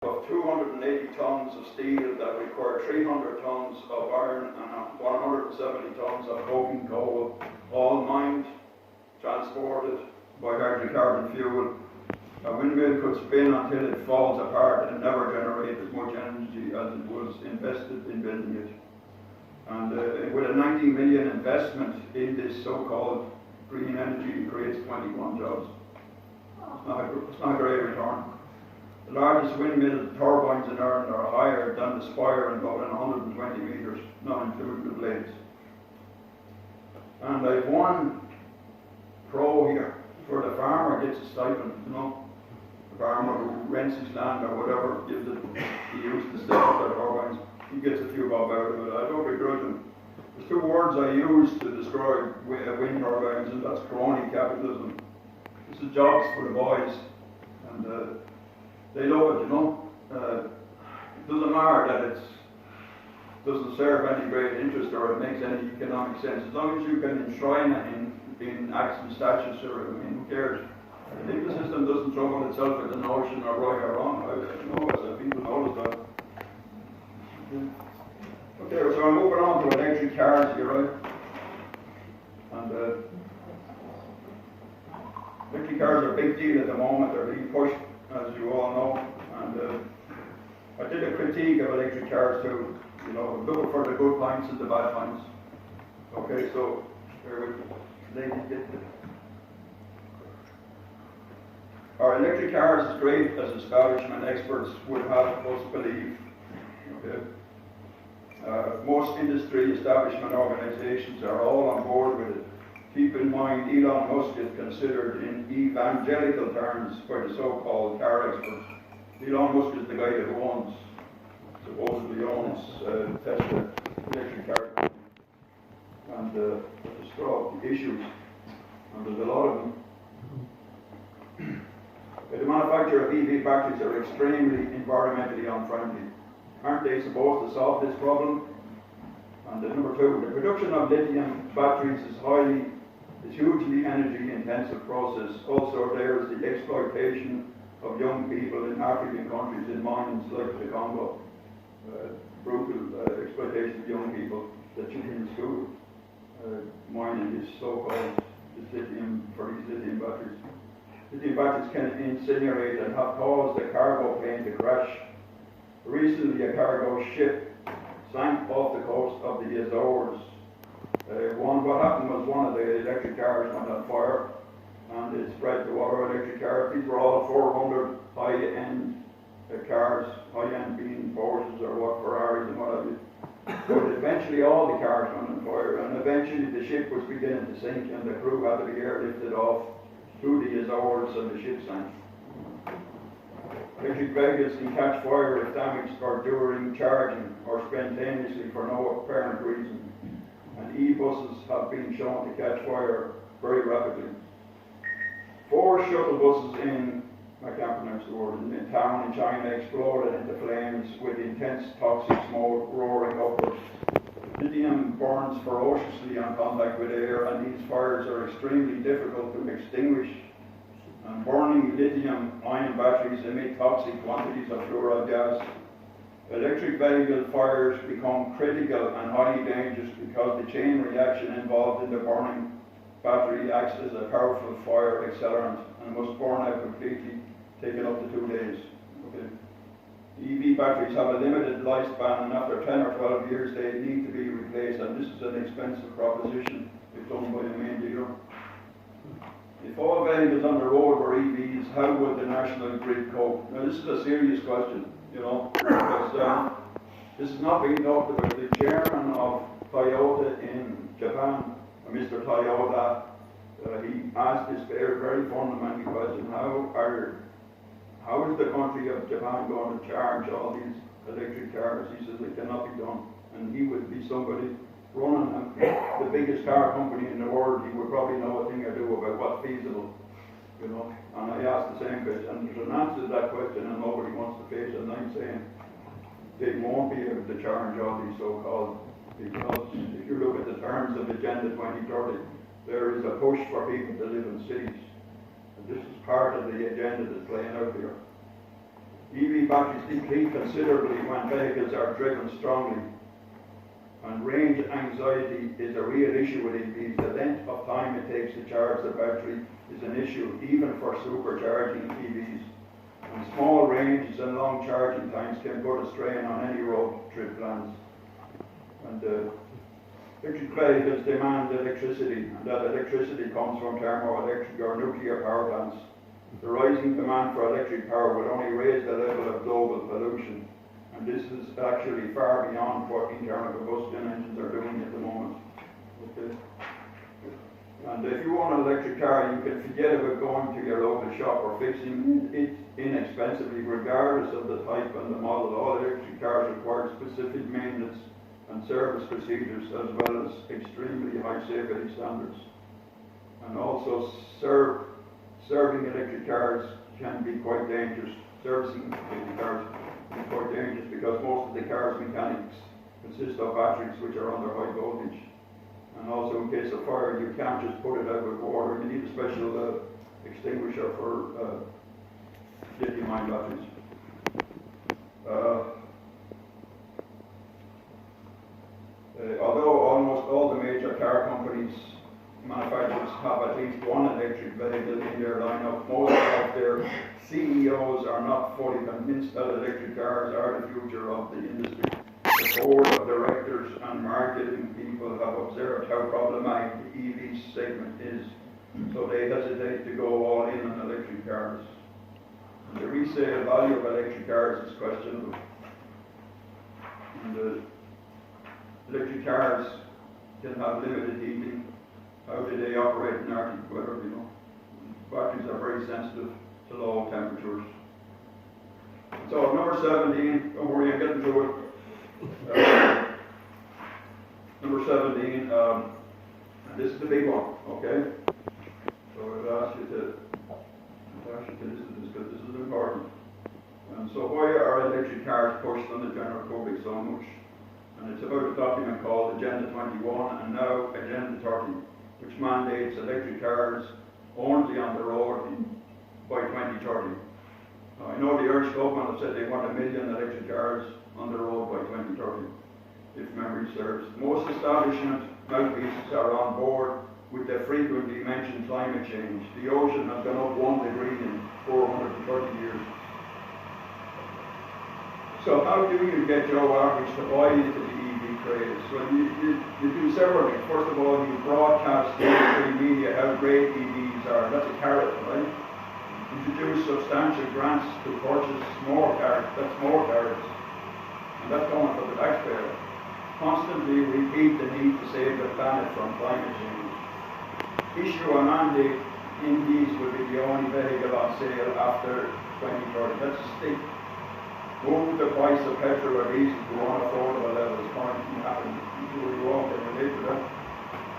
of 280 tons of steel that require 300 tons of iron and 170 tons of coking coal, all mined, transported by hydrocarbon fuel. A windmill could spin until it falls apart and never generate as much energy as it was invested in building it. And with a 90 million investment in this so-called green energy, it creates 21 jobs. It's not a great return. The largest windmill turbines in Ireland are higher than the spire and go in 120 metres, not including the blades. And I've one pro here, for the farmer gets a stipend, you know. The farmer who rents his land or whatever, gives it, he uses to set up the turbines, he gets a few bob out of it. I don't begrudge him. There's two words I use to describe wind turbines, and that's crony capitalism. This is jobs for the boys, and they love it, you know. It doesn't matter that it doesn't serve any great interest or it makes any economic sense. As long as you can enshrine it in acts and statutes, or I mean, who cares? The legal system doesn't trouble itself with the notion of right or wrong. I know as people notice that. Okay, so I'm moving on to electric cars here, right? And electric cars are a big deal at the moment. They're being pushed, as you all know. And I did a critique of electric cars too. You know, looking for the good points and the bad points. Okay, so here we go. Our electric cars, as great as establishment experts would have us believe. Okay. Most industry establishment organizations are all on board with it. Keep in mind, Elon Musk is considered in evangelical terms by the so-called car experts. Elon Musk is the guy who supposedly owns Tesla electric car company. And the issues, and there's a lot of them. The manufacture of EV batteries are extremely environmentally unfriendly. Aren't they supposed to solve this problem? And number two, the production of lithium batteries is hugely energy intensive process. Also, there is the exploitation of young people in African countries in mines like the Congo. Brutal exploitation of young people that you in school mining this so-called lithium for these lithium batteries. Lithium batteries can incinerate and have caused a cargo plane to crash. Recently, a cargo ship sank off the coast of the Azores. What happened was one of the electric cars went on fire, and it spread to other electric cars. These were all 400 high-end cars, high-end being Porsches or what, Ferraris and what have you. But eventually all the cars went on fire, and eventually the ship was beginning to sink, and the crew had to be airlifted off through the Azores, and the ship sank. Electric vehicles can catch fire if damaged or during charging or spontaneously for no apparent reason. And e-buses have been shown to catch fire very rapidly. 4 shuttle buses in, I can't pronounce the word, in a town in China exploded into flames with intense toxic smoke roaring upwards. Lithium burns ferociously on contact with air, and these fires are extremely difficult to extinguish. And burning lithium-ion batteries emit toxic quantities of fluoride gas. Electric vehicle fires become critical and highly dangerous because the chain reaction involved in the burning battery acts as a powerful fire accelerant and must burn out completely, taking up to 2 days. Okay. EV batteries have a limited lifespan, and after 10 or 12 years they need to be replaced, and this is an expensive proposition if done by the main dealer. If all vehicles on the road were EVs, how would the national grid cope? Now this is a serious question, you know, because this is not being talked about. The chairman of Toyota in Japan, Mr. Toyota, he asked this very fundamental question: how is the country of Japan going to charge all these electric cars? He says it cannot be done, and he would be somebody running the biggest car company in the world. He would probably know a thing or two about what's feasible, you know. And I asked the same question, and there's an answer to that question, and nobody wants to face it. And I'm saying they won't be able to charge all these so-called, because if you look at the terms of Agenda 2030, there is a push for people to live in cities. And this is part of the agenda that's playing out here. EV batteries deplete considerably when vehicles are driven strongly, and range anxiety is a real issue with EVs. The length of time it takes to charge the battery is an issue even for supercharging EVs. And small ranges and long charging times can put a strain on any road trip plans. And electric vehicles demand electricity, and that electricity comes from thermoelectric or nuclear power plants. The rising demand for electric power will only raise the level of global pollution, and this is actually far beyond what internal combustion engines are doing at the moment. Okay. And if you want an electric car, you can forget about going to your local shop or fixing it inexpensively, regardless of the type and the model. All electric cars require specific maintenance and service procedures, as well as extremely high safety standards. And also, serving electric cars can be quite dangerous. Servicing electric cars can be quite dangerous because most of the car's mechanics consist of batteries which are under high voltage. And also, in case of fire, you can't just put it out with water. You need a special extinguisher for lithium-ion batteries. Although almost all the major car companies manufacturers have at least one electric vehicle in their lineup, most of their CEOs are not fully convinced that electric cars are the future of the industry. The board of directors and marketing people have observed how problematic the EV segment is, so they hesitate to go all in on electric cars. And the resale value of electric cars is questionable. And electric cars can have limited heating. How do they operate in Arctic weather, you know? Batteries are very sensitive to low temperatures. So number 17, don't worry, I'm getting to it. Number 17, and this is the big one, okay? So I'll ask you to listen to this because this is important. And so why are electric cars pushed on the general public so much? And it's about a document called Agenda 21 and now Agenda 30, which mandates electric cars only on the road by 2030. I know the Irish government have said they want 1 million electric cars on the road by 2030, if memory serves. Most establishment mouthpieces are on board with the frequently mentioned climate change. The ocean has gone up 1 degree in 430 years. So how do you get Joe Average to buy into the EV craze? Well, you do several things. First of all, you broadcast to the media how great EVs are. That's a carrot, right? Introduce substantial grants to purchase more cars. That's more carrots. And that's going for the taxpayer. Constantly repeat the need to save the planet from climate change. Issue a mandate EVs will be the only vehicle on sale after 2030. That's a stick. Move the price of petrol or diesel to unaffordable levels currently happening. You all can relate to that.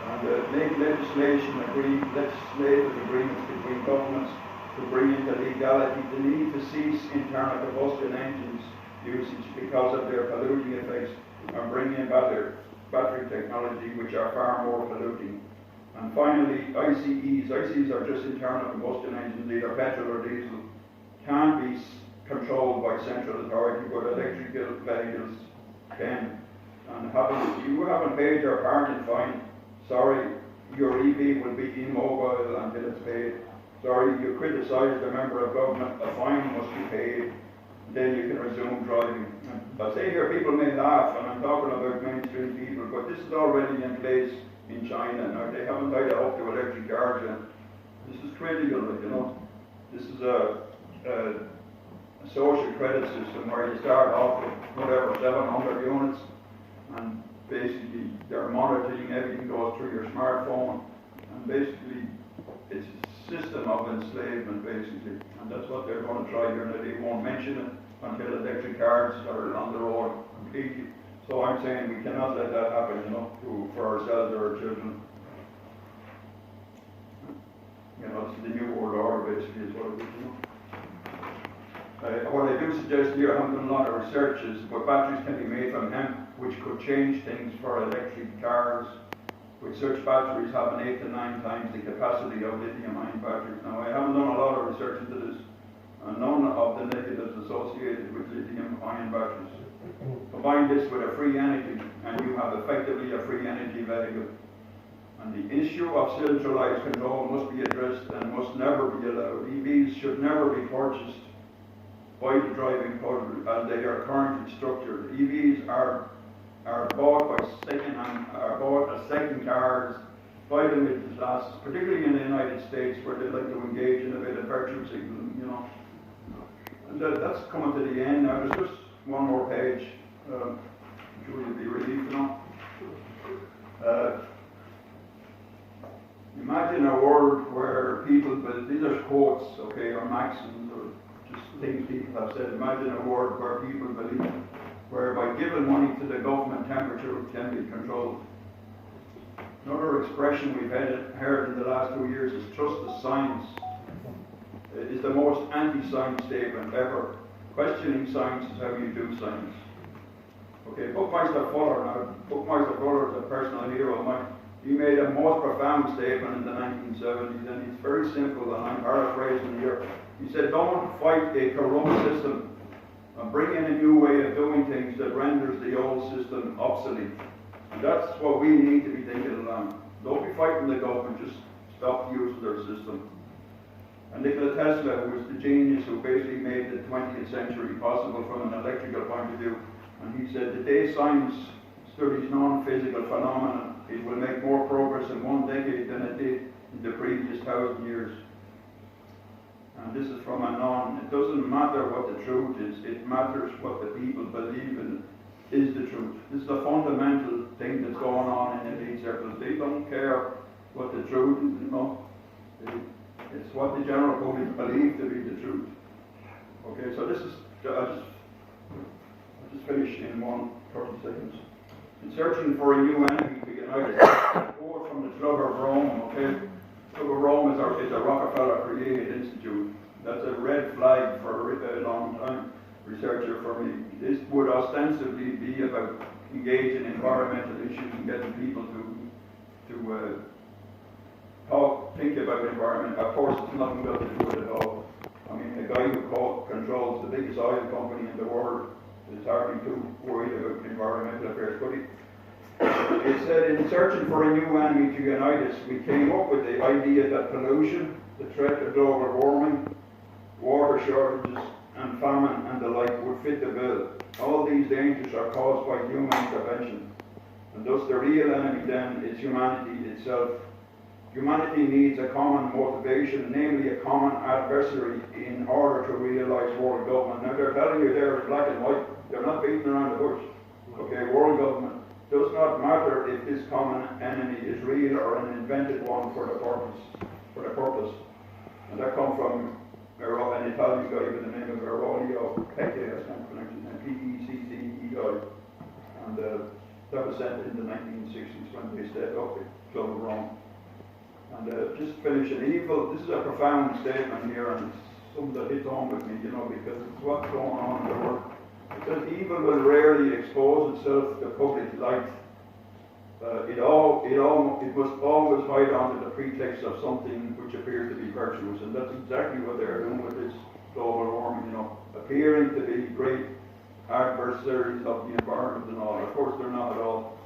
And make legislative agreements between governments to bring into legality the need to cease internal combustion engines usage because of their polluting effects and bring in battery technology which are far more polluting. And finally, ICEs. ICEs are just internal combustion engines, either petrol or diesel, can't be controlled by central authority, but electrical vehicles can. And you haven't paid your parking fine, sorry, your EV will be immobile until it's paid. Sorry, you criticised a member of government, a fine must be paid, then you can resume driving. I say here, people may laugh, and I'm talking about mainstream people, but this is already in place in China. Now, they haven't tied it up to electric cars yet. This is critical, you know. This is a social credit system where you start off with whatever, 700 units, and basically they're monitoring everything goes through your smartphone, and basically it's a system of enslavement, basically, and that's what they're going to try here. Now, they won't mention it until electric cars are on the road completely. So I'm saying we cannot let that happen, you know, for ourselves or our children. You know, it's the new world order, basically, is what it is, you know. What I do suggest here, I haven't done a lot of research, is but batteries can be made from hemp, which could change things for electric cars. With such batteries having 8 to 9 times the capacity of lithium-ion batteries. Now, I haven't done a lot of research into this, and none of the negatives associated with lithium-ion batteries. Combine this with a free energy, and you have effectively a free energy vehicle. And the issue of centralized control must be addressed and must never be allowed. EVs should never be purchased by the driving public as they are currently structured. EVs are bought as second cars by the middle classes, particularly in the United States, where they like to engage in a bit of virtue signaling, you know. And that's coming to the end now. There's just one more page. I'm sure you'll be relieved now. Imagine a world where people, but these are quotes, okay, or maxims, or just things people have said. Imagine a world where people believe, where by giving money to the government, temperature can be controlled. Another expression we've heard in the last 2 years is trust the science. It is the most anti-science statement ever. Questioning science is how you do science. Okay, Buckminster Fuller, now, Buckminster Fuller is a personal hero of mine. He made a most profound statement in the 1970s, and it's very simple, and I'm paraphrasing here. He said, don't fight a corrupt system and bring in a new way of doing things that renders the old system obsolete. And that's what we need to be thinking along. Don't be fighting the government, just stop using their system. And Nikola Tesla, who was the genius who basically made the 20th century possible from an electrical point of view, and he said, the day science studies non-physical phenomena, it will make more progress in 1 decade than it did in the previous 1,000 years. And this is from a it doesn't matter what the truth is, it matters what the people believe in is the truth. This is a fundamental thing that's going on in elite circles. They don't care what the truth is, you know. It's what the general public believe to be the truth. Okay, so this is, I'll just finish in 30 seconds. In searching for a new enemy to unite us, quote from the Club of Rome, okay? Club of Rome is a Rockefeller created institute. That's a red flag for a long time researcher for me. This would ostensibly be about engaging in environmental issues and getting people to think about the environment. Of course, it's nothing got to do with it at all. I mean, the guy who controls the biggest oil company in the world is hardly too worried about environmental affairs. But it said, in searching for a new enemy to unite us, we came up with the idea that pollution, the threat of global warming, water shortages, and famine and the like would fit the bill. All these dangers are caused by human intervention, and thus the real enemy then is humanity itself. Humanity needs a common motivation, namely a common adversary, in order to realize world government. Now they're telling you there in black and white, they're not beating around the bush. Okay, world government does not matter if this common enemy is real or an invented one for the purpose. And that comes from an Italian guy with the name of Aurelio Pecce, I can't pronounce his name, P-E-C-C-E-I. And that was sent in the 1960s when they set up the Club of Rome. And just finishing, evil, this is a profound statement here, and it's something that hits home with me, you know, because it's what's going on in the world. It says evil will rarely expose itself to public light. It must always hide under the pretext of something which appears to be virtuous, and that's exactly what they're doing with this global warming, you know, appearing to be great adversaries of the environment and all. Of course, they're not at all.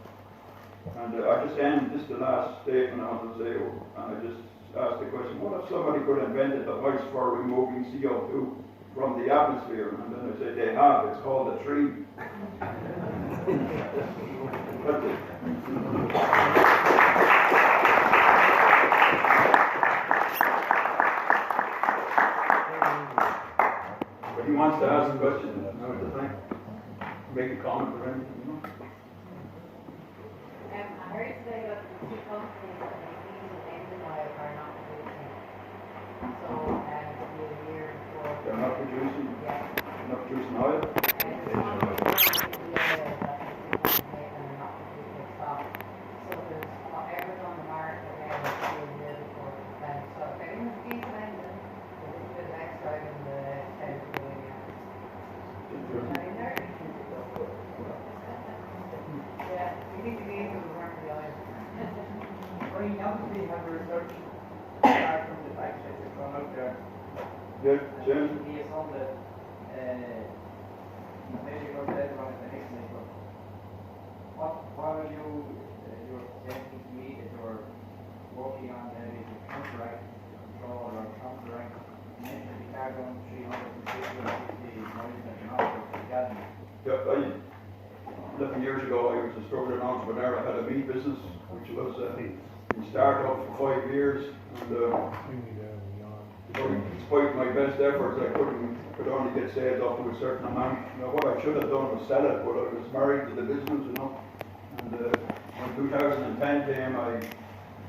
And I just end, this is the last statement I want to say, and I just asked the question, what if somebody could invent a device for removing CO2 from the atmosphere? And then I say, they have, it's called a tree. That's it. But he wants to ask a question, now to think, make a comment or anything, you know? I heard today that the two companies that are using engine oil are not producing. So, it'll be a year before. They're not producing? Yeah. They're not producing oil? And there's one of the companies in the area that the two companies are not producing stock. So there's whatever's on the market now will be a year before it's spent. So if they're in the diesel engine, there's a little bit of extra in the south of the area. In there? Yeah, you need to be able to work the oil. Well, you obviously have research from the fact that it's gone out there. Yeah, Jim? The that, maybe you're going to the next thing, but what are you were saying to me that you're working on maybe to counteract control or counteract, you mentioned the carbon 350 noise that you're not getting. Yeah, 11 years ago, I was a struggling entrepreneur. I had a meat business, which was in startup for 5 years, and despite my best efforts, I could only get sales up to a certain amount. What I should have done was sell it, but I was married to the business, And when 2010 came, I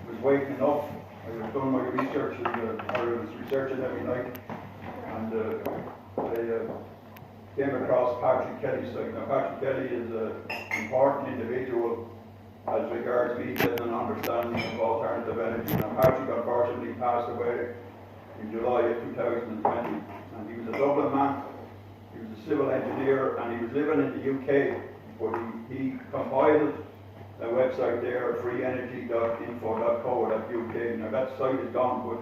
was waking up. I was doing my research, I was researching every night, and I came across Patrick Kelly's site. Now, Patrick Kelly is an important individual as regards me getting an understanding of alternative energy. Now, Patrick unfortunately passed away in July of 2020, and he was a Dublin man. He was a civil engineer, and he was living in the UK, but he compiled a website there, freeenergy.info.co.uk. Now, that site is gone, but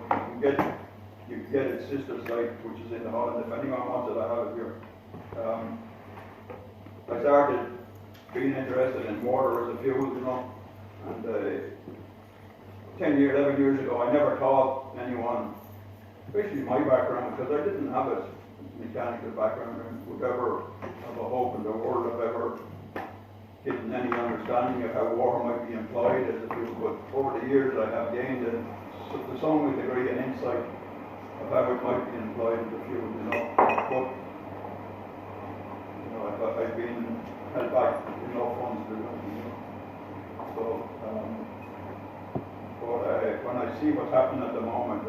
you can get its sister site, which is in Holland. If anyone wants it, I have it here. I started being interested in water as a fuel, and 11 years ago, I never taught anyone, especially my background, because I didn't have a mechanical background and would ever have a hope in the world of ever getting any understanding of how water might be employed as a fuel. But over the years, I have gained to some degree an insight of how it might be employed as a fuel, But I've been held back in no funds to do it, So, when I see what's happening at the moment, I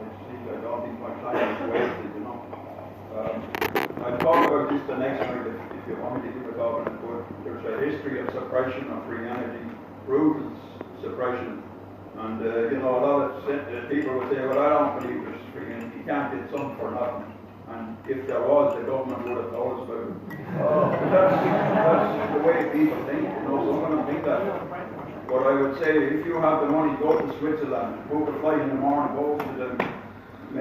don't think my time is wasted, I'll talk about this the next night if you want me to keep it talking, but there's a history of suppression of free energy, brutal suppression, and a lot of people would say, well, I don't believe there's free energy, you can't get something for nothing. And if there was, the government would have told us about it. That's the way people think, some of them think that. But I would say, if you have the money, go to Switzerland, book a flight in the morning, go to I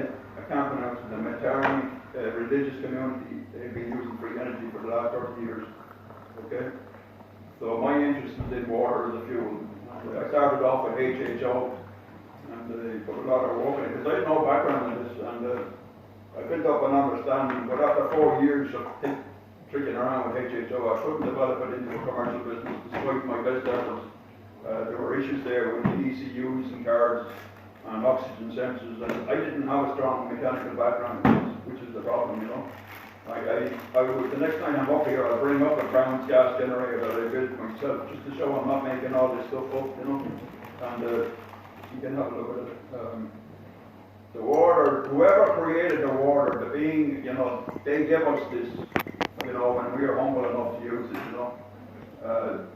can't pronounce it, the Metarian religious community. They've been using free energy for the last 30 years. Okay? So my interest is in water as a fuel. I started off with HHO, and they put a lot of work in it, because I had no background in this, and I built up an understanding, but after 4 years of tricking around with HHO, I couldn't develop it into a commercial business despite my best efforts. There were issues there with the ECUs and cars and oxygen sensors, and I didn't have a strong mechanical background, which is the problem, I would, the next time I'm up here, I'll bring up a Brown's gas generator that I built myself, just to show I'm not making all this stuff up, and you can have a look at it. The water, whoever created the water, the being, they give us this, when we are humble enough to use it,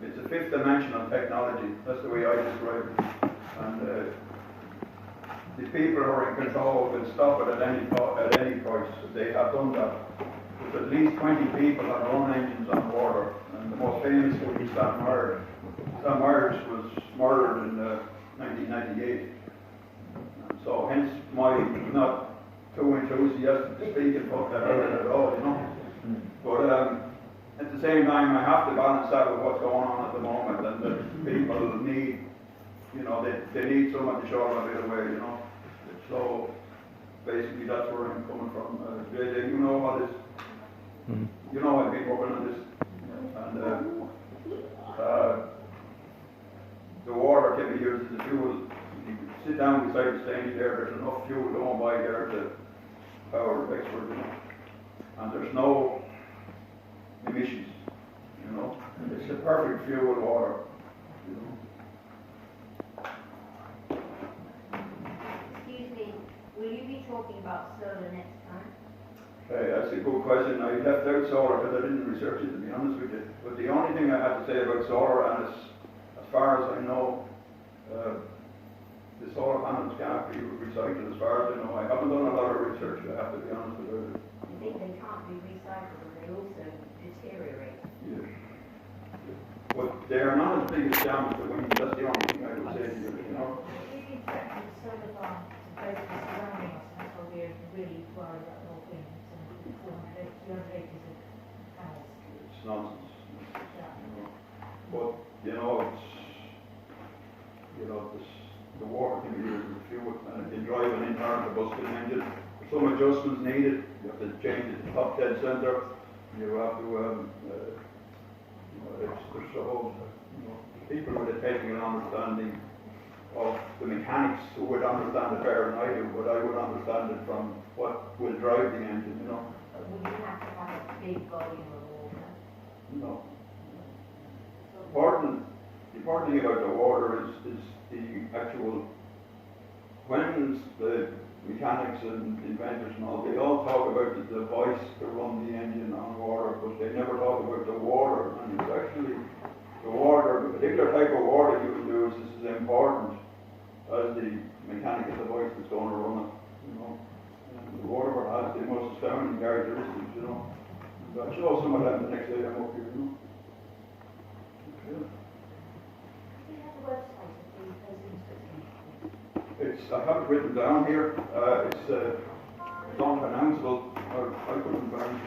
it's a fifth dimensional technology. That's the way I describe it. And the people who are in control will stop it at any price. They have done that. There's at least 20 people that run engines on water, and the most famous would be Stan Myers. Stan Myers was murdered in 1998. So hence my not too enthusiastic to speak about that at all, But at the same time, I have to balance that with what's going on at the moment, and that people need, they need someone to show them a bit of way, So basically, that's where I'm coming from. JJ, you know all this. I've been working on this, and the water can be used as a fuel. Sit down beside the stage there, there's enough fuel going by there to power Wexford, and there's no emissions, It's the perfect fuel water, Excuse me, will you be talking about solar next time? Hey, that's a good question. I left out solar because I didn't research it, to be honest with you. But the only thing I had to say about solar, and as far as I know, the solar panels can't be recycled, as far as I know. I haven't done a lot of research, I have to be honest with you. I think they can't be recycled, and they also deteriorate. Yeah. But they are not as big as scam as the wind. That's the only thing I would say to you, We've been expecting solar farm to both the surrounding us, and that's why we're really worried about the whole thing. It's 400 acres. the other day, because it has, It's nonsense. yeah. But, the water can be used as fuel, and if you drive an internal combustion engine, some adjustments needed. You have to change the top dead center. You have to, there's a whole, people with a technical understanding of the mechanics who would understand it better than I do, but I would understand it from what will drive the engine, But would you have to have a big volume of water? No. The important thing about the water is the actual, when the mechanics and inventors and all, they all talk about the device to run the engine on water, but they never talk about the water, and it's actually the water, the particular type of water you can do is as important as the mechanical device that's going to run it, And the water has the most astounding characteristics, I'll show some of them the next day I'm up here, Do you have a website of the President's Business? I have it written down here. It's unpronounceable. I couldn't find it.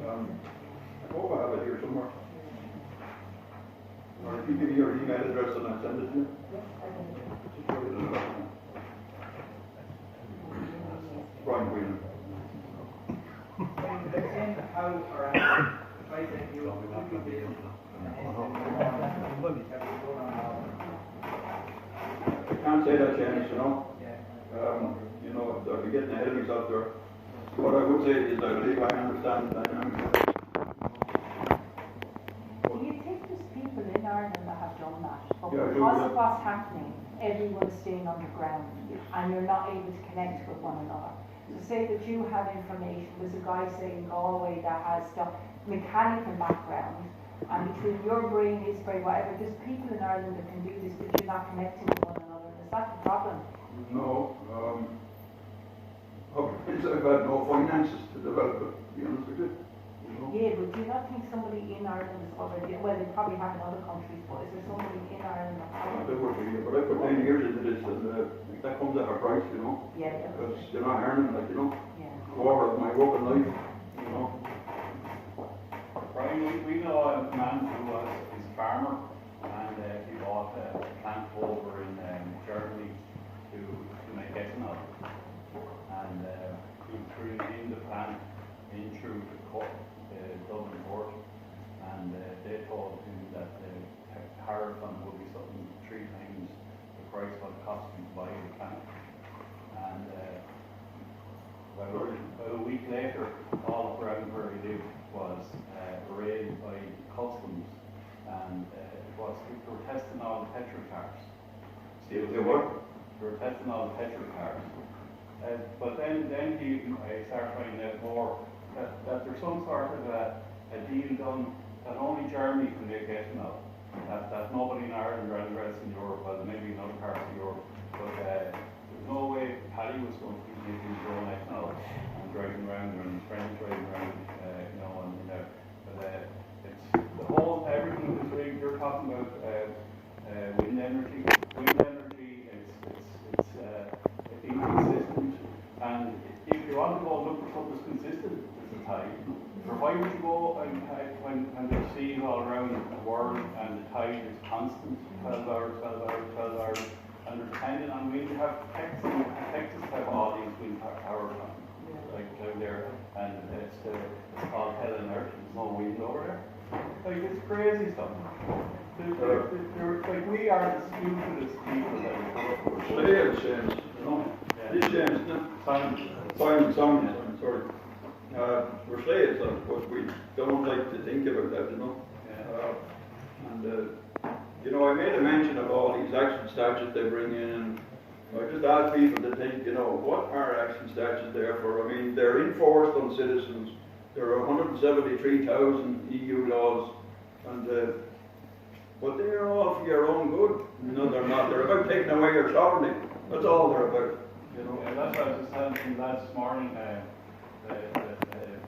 I hope I have it here somewhere. Or if you give me your email address and I send it to you. Just write it in the document. Brian Whelan. How or I said you could be this. I can't say that, James, Yeah. I'll be getting ahead of myself there. What I would say is I believe I understand the dynamics. Do you think there's people in Ireland that have done that? But Yeah, I do, because yeah. of what's happening, everyone's staying underground and you're not able to connect with one another. So say that you have information, there's a guy saying in Galway that has stuff, mechanical background, and between your brain, his brain, whatever, there's people in Ireland that can do this, but you're not connecting with one another. Is that the problem? No. I've had no finances to develop it, to be honest with you. Yeah, but do you not think somebody in Ireland is already, well, they probably have in other countries, but is there somebody in Ireland that There would be, but I put 10 years into this, and that comes at a price, Yeah, because you're not earning, yeah. quarter of my working life, Brian, we know a man who is a farmer, and he bought a plant over in Germany to make ethanol. And he threw in the plant in through the court, Dublin court, and they told him that the tariff on would be something 3 times the price what it cost him to buy the plant. And about a week later, all around where he lived was raided by customs, and they were testing all the petrol cars. They were? They were testing all the petrol cars. But then he started finding out more that there's some sort of a deal done that only Germany can make ethanol. That nobody in Ireland or anywhere else in Europe, well maybe in other parts of Europe, but there's no way Paddy was going to be making his own ethanol and driving around and his friends driving around, but it's the whole, everything is really, you're talking about wind energy. Wind energy, it's inconsistent, and if you want to go look for something that's consistent, it's the tide. Or why would you go when there's seas all around the world and the tide is constant, 12 hours, 12 hours, 12 hours, and they're dependent on wind. You have Texas have all these wind power plants, like down there, and it's called hell on earth, there's no wind over there. Like, it's crazy stuff. Like, we are the stupidest people that we come up with. Slaves, James, These James, Simon, sorry. We're slaves, but we don't like to think about that, I made a mention of all these action statutes they bring in, and I just ask people to think, what are action statutes there for? I mean, they're enforced on citizens. There are 173,000 EU laws, and but they're all for your own good. No, they're not. They're about taking away your sovereignty. That's all they're about. Yeah, that's what I was just telling you last morning. The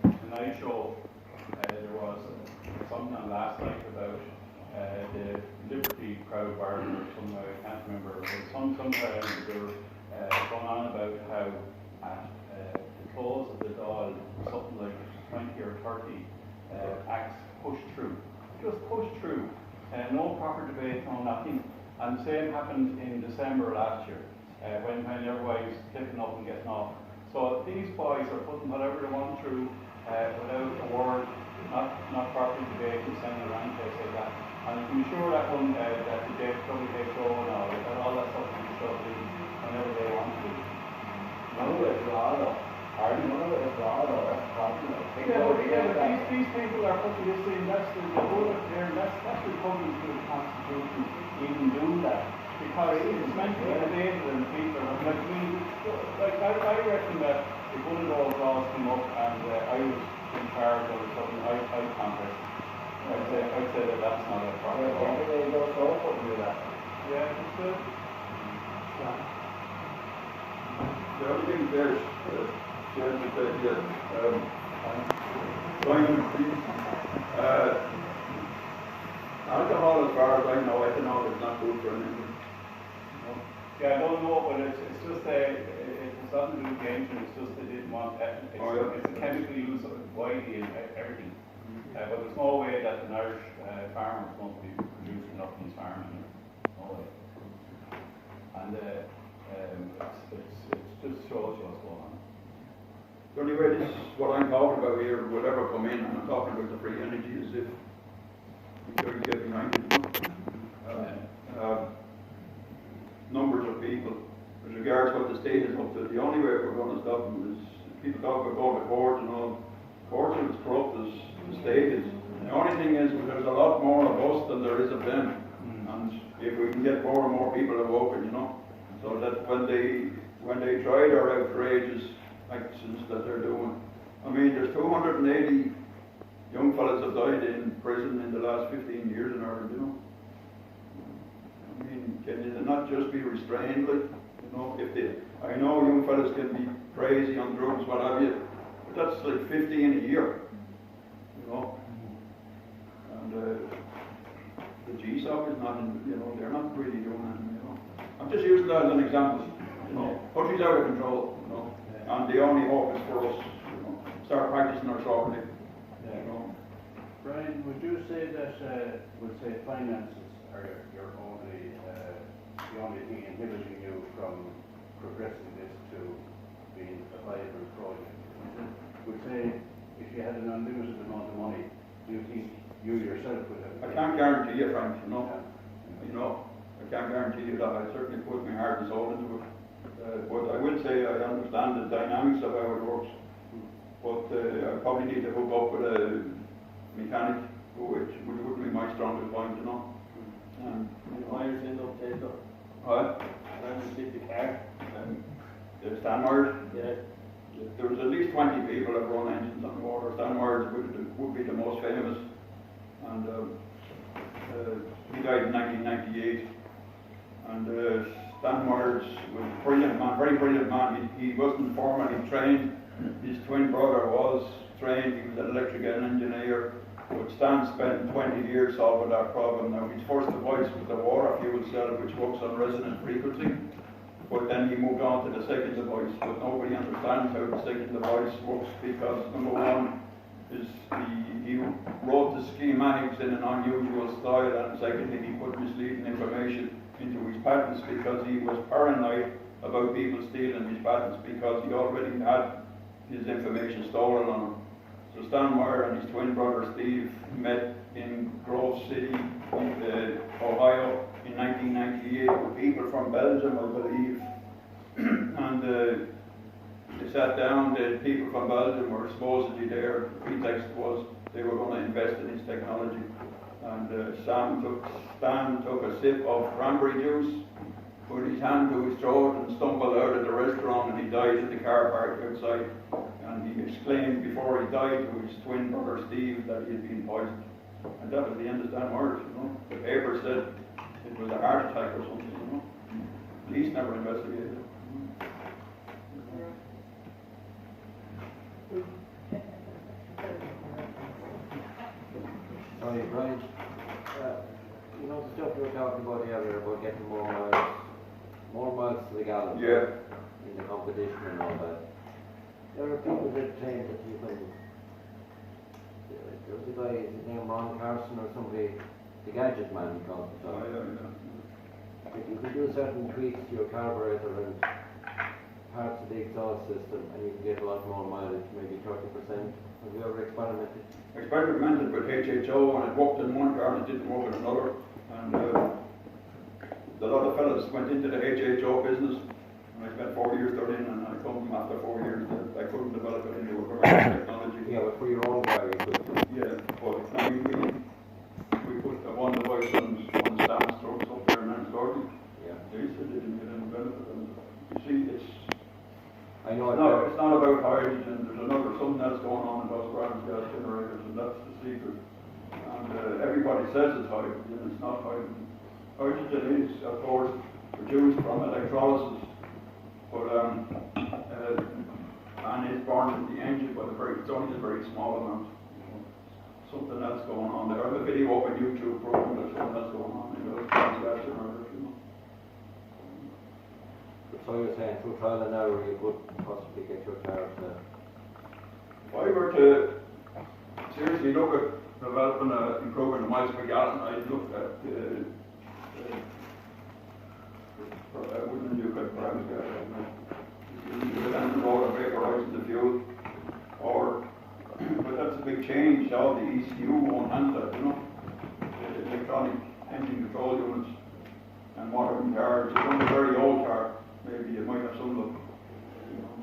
Tonight Show. There was something on last night about the Liberty crowd bar or something. I can't remember. But sometime they were going on about how at the close of the Dáil, something like 20 or 30 acts pushed through. Just pushed through. No proper debate, no nothing. And the same happened in December last year, when everybody was clicking up and getting off. So these boys are putting whatever they want through without a word, not properly debating, sending around places like that. And you can be sure that one, that the WHO and all that stuff can be shoved in whenever they want to. None of it's wrong, though. Hardly none of it is wrong, though. That's the problem. But these people are putting this in, that's the whole of there, that's repugnant to the Constitution, even doing that. Because it's meant to be debated and people are, I reckon that if one of those laws came up and I was in charge or something, I'd contest. I'd say that that's not a proper law. They don't so put do that. Yeah, it's good. The other thing there's, Chair, that Simon, please, alcohol, as far as I know, ethanol is not good for anything. Yeah, I don't know, but it's just it's nothing to do with the engine, it's just they didn't want it's a chemical use widely in everything. But there's no way that an Irish farmer is going to be producing enough in his farm. No way. And it just shows you what's going on. The only way this, what I'm talking about here, will ever come in, and I'm talking about the free energy, is if you get behind it. Numbers of people, as regards what the state is up to, the only way we're going to stop them is, people talk about going to court and all. Courts are as corrupt as the state is. The only thing is, there's a lot more of us than there is of them. And if we can get more and more people awoken, so that when they try their outrageous actions that they're doing, I mean, there's 280 young fellas have died in prison in the last 15 years in Ireland, I mean, can you not just be restrained, I know young fellas can be crazy on drugs, what have you, but that's like 50 in a year, and the GSOC is not, they're not really doing anything, I'm just using that as an example, country's out of control, and the only hope is for us, start practicing our sovereignty, Brian, would you say that, finances are your only, the only thing inhibiting you from progressing this to being a viable project? Would say, if you had an unlimited amount of money, do you think you yourself would have? I can't guarantee you, Frank, I can't guarantee you that. I certainly put my heart and soul into it. But I will say I understand the dynamics of how it works. But I probably need to hook up with a mechanic, which wouldn't be my strongest point, And Wires in up there, though. What? When you sit the car. The Stanward. Yeah. There was at least 20 people that run engines on the water. Stanward would be the most famous. And he died in 1998. And Stanward was a brilliant man, very brilliant man. He wasn't formally trained. His twin brother was trained. He was an electrical engineer. But Stan spent 20 years solving that problem. Now, his first device was the water fuel cell, which works on resonant frequency. But then he moved on to the second device. But nobody understands how the second device works because, number one, is he wrote the schematics in an unusual style, and secondly, he put misleading information into his patents because he was paranoid about people stealing his patents because he already had his information stolen on him. So Stan Meyer and his twin brother Steve met in Grove City, Ohio in 1998 with people from Belgium, I believe. And they sat down, the people from Belgium were supposedly there. The pretext was they were going to invest in his technology. And Stan took a sip of cranberry juice, put his hand to his throat and stumbled out of the restaurant, and he died in the car park outside. And he exclaimed before he died to his twin brother Steve that he had been poisoned. And that was the end of Stan Murdoch, The paper said it was a heart attack or something, Police never investigated it. Sorry, Brian. The stuff you were talking about earlier about getting more miles to the gallon. Yeah. In the competition and all that. There are people that claim that you can there was a guy, his name Ron Carson or somebody, the gadget man he called Oh, himself. yeah. If you could do certain tweaks to your carburetor and parts of the exhaust system, and you can get a lot more mileage, maybe 30%. Have you ever experimented? Experimented with HHO, and it worked in one car and it didn't work in another. And a lot of fellas went into the HHO business, and I spent 4 years therein, and I told them after 4 years that I couldn't develop it into a commercial technology. Yeah, but for your own car, you could. Yeah, but I mean, we put one device on Stan's trucks up there in Anniscordy. Yeah. They said they didn't get any benefit, and you see, I know it's not about hydrogen, there's something else going on in those ground gas generators, and that's the secret. And everybody says it's hydrogen, it's not hydrogen. Hydrogen is, of course, produced from electrolysis, but and it's burned in the engine, but it's only a very small amount. Something else going on there. I have a video up on YouTube proving there's something else going on in those ground gas generators, you know. So you're saying through trial and error you could possibly get your car to... If I were to seriously look at developing improving the miles per gallon, I'd look at wouldn't you could perhaps get down the road and vaporising the fuel, or but that's a big change. All the ECU won't handle that, you know. The electronic engine control units and modern cars. It's only a very old car. Maybe you might have some look, you know.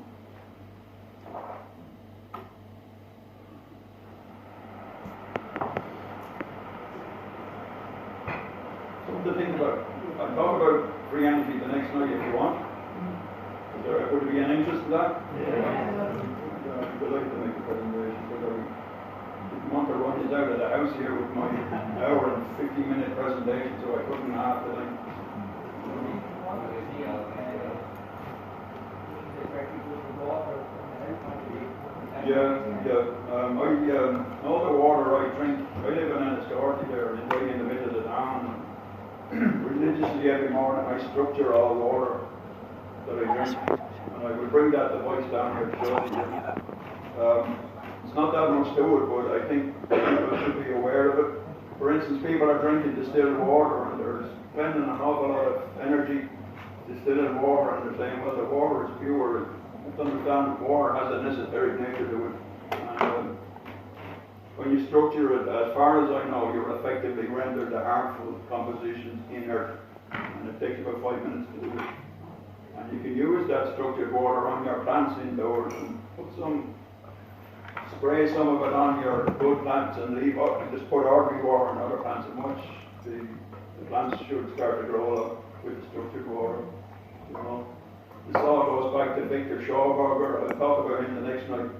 Something to think about. I'll talk about free energy the next night if you want. Would there be an interest in that? Yeah. I'd like to make a presentation, but I didn't want to run this out of the house here with my hour and 15-minute presentation, so I couldn't have the length. All the water I drink, I live in Enniscorthy there, and right in the middle of the town. Religiously every morning I structure all the water that I drink, and I will bring that device down here to show you. It's not that much to it, but I think people should be aware of it. For instance, people are drinking distilled water, and they're spending an awful lot of energy distilling water, and they're saying, well, the water is pure. You have to understand that water has an esoteric nature to it. And when you structure it, as far as I know, you're effectively render the harmful compositions inert, and it takes about 5 minutes to do it. And you can use that structured water on your plants indoors and spray some of it on your good plants and leave up and just put ordinary water on other plants and watch the plants should start to grow up with the structured water. You know, this all goes back to Victor Schauberger. I'll talk about him the next night.